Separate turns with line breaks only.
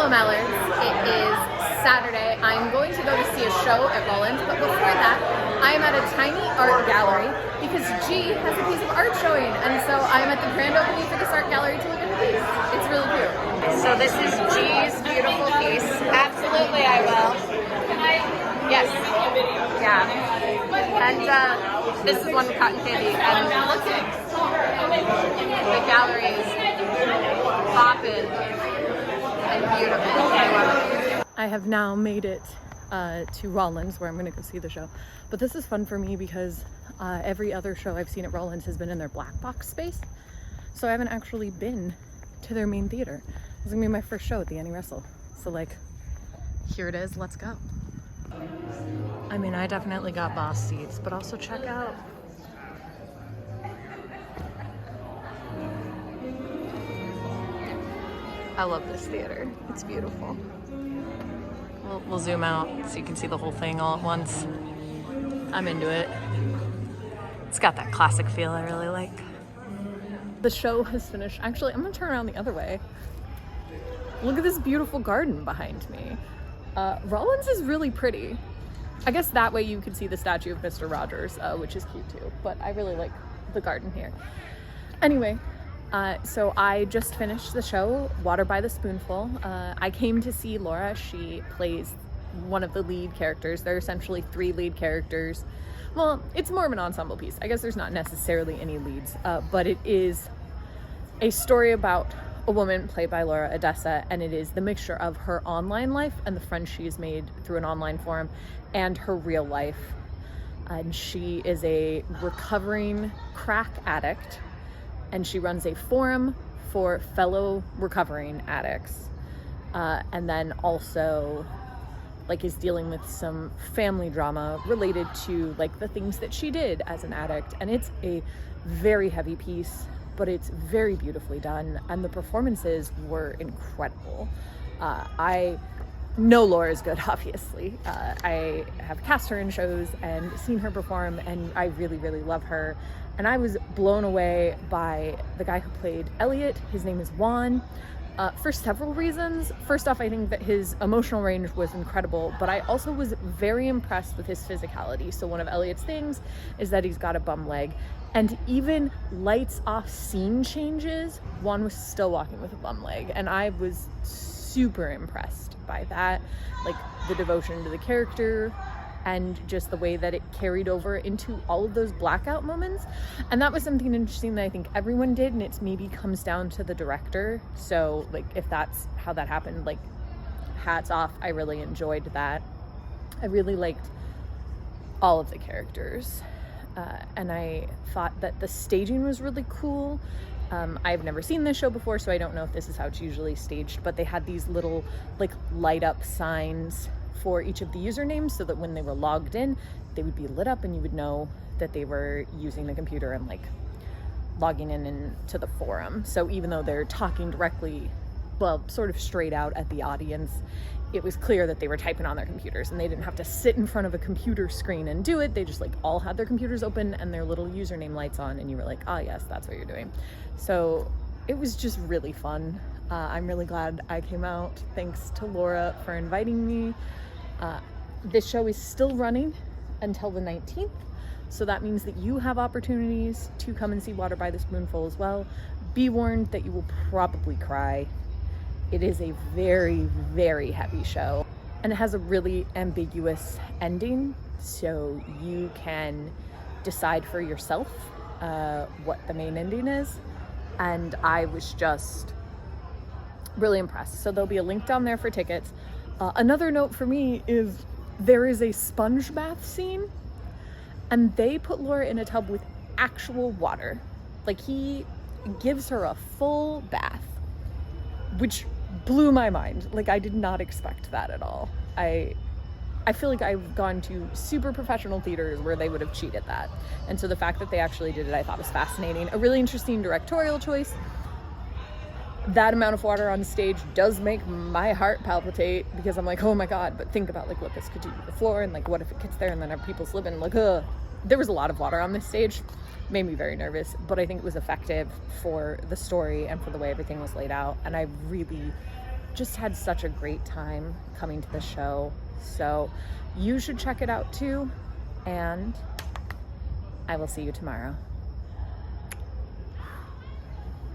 Hello Mallards, it is Saturday. I'm going to go to see a show at Rollins, but before that, I am at a tiny art gallery because G has a piece of art showing, and so I'm at the grand opening for this art gallery to look at the piece. It's really cute. So this is G's beautiful piece. Absolutely I will. Can I? Yes. Yeah. And this is one cotton candy, and look at the gallery is popping. Beautiful. I have now made it to Rollins, where I'm going to go see the show. But this is fun for me because every other show I've seen at Rollins has been in their black box space. So I haven't actually been to their main theater. This is going to be my first show at the Annie Russell. So like, here it is, let's go. I mean, I definitely got boss seats, but also check out. I love this theater. It's beautiful. We'll zoom out so you can see the whole thing all at once. I'm into it. It's got that classic feel I really like. The show has finished. Actually, I'm gonna turn around the other way. Look at this beautiful garden behind me. Rollins is really pretty. I guess that way you can see the statue of Mr. Rogers, which is cute too, but I really like the garden here. Anyway, so I just finished the show, Water by the Spoonful. I came to see Laura. She plays one of the lead characters. There are essentially 3 lead characters. Well, it's more of an ensemble piece. I guess there's not necessarily any leads, but it is a story about a woman played by Laura Odessa, and it is the mixture of her online life and the friends she has made through an online forum and her real life. And she is a recovering crack addict, and she runs a forum for fellow recovering addicts, and then also like is dealing with some family drama related to like the things that she did as an addict. And it's a very heavy piece, but it's very beautifully done, and the performances were incredible. I know Laura's good, obviously. I have cast her in shows and seen her perform, and I really, really love her. And I was blown away by the guy who played Elliot. His name is Juan, for several reasons. First off, I think that his emotional range was incredible, but I also was very impressed with his physicality. So one of Elliot's things is that he's got a bum leg, and even lights off scene changes, Juan was still walking with a bum leg, and I was super impressed by that. Like the devotion to the character, and just the way that it carried over into all of those blackout moments. And that was something interesting that I think everyone did, and it's maybe comes down to the director. So like, if that's how that happened, like hats off. I really enjoyed that. I really liked all of the characters. And I thought that the staging was really cool. I've never seen this show before, so I don't know if this is how it's usually staged, but they had these little like light up signs for each of the usernames so that when they were logged in, they would be lit up and you would know that they were using the computer and like logging in into the forum. So even though they're talking directly, well, sort of straight out at the audience, it was clear that they were typing on their computers, and they didn't have to sit in front of a computer screen and do it. They just like all had their computers open and their little username lights on, and you were like, oh yes, that's what you're doing. So it was just really fun. I'm really glad I came out. Thanks to Laura for inviting me. This show is still running until the 19th, so that means that you have opportunities to come and see Water by the Spoonful as well. Be warned that you will probably cry. It is a very, very heavy show, and it has a really ambiguous ending, so you can decide for yourself what the main ending is. And I was just really impressed. So there'll be a link down there for tickets. Another note for me is there is a sponge bath scene, and they put Laura in a tub with actual water. Like, he gives her a full bath, which blew my mind. Like, I did not expect that at all. I feel like I've gone to super professional theaters where they would have cheated that. And so the fact that they actually did it, I thought was fascinating. A really interesting directorial choice. That amount of water on stage does make my heart palpitate, because I'm like, oh my God, but think about like what this could do to the floor, and like what if it gets there and then people slipping, like, ugh. There was a lot of water on this stage. Made me very nervous, but I think it was effective for the story and for the way everything was laid out. And I really
just had such a great time coming to the show. So you should check it out too. And I will see you tomorrow.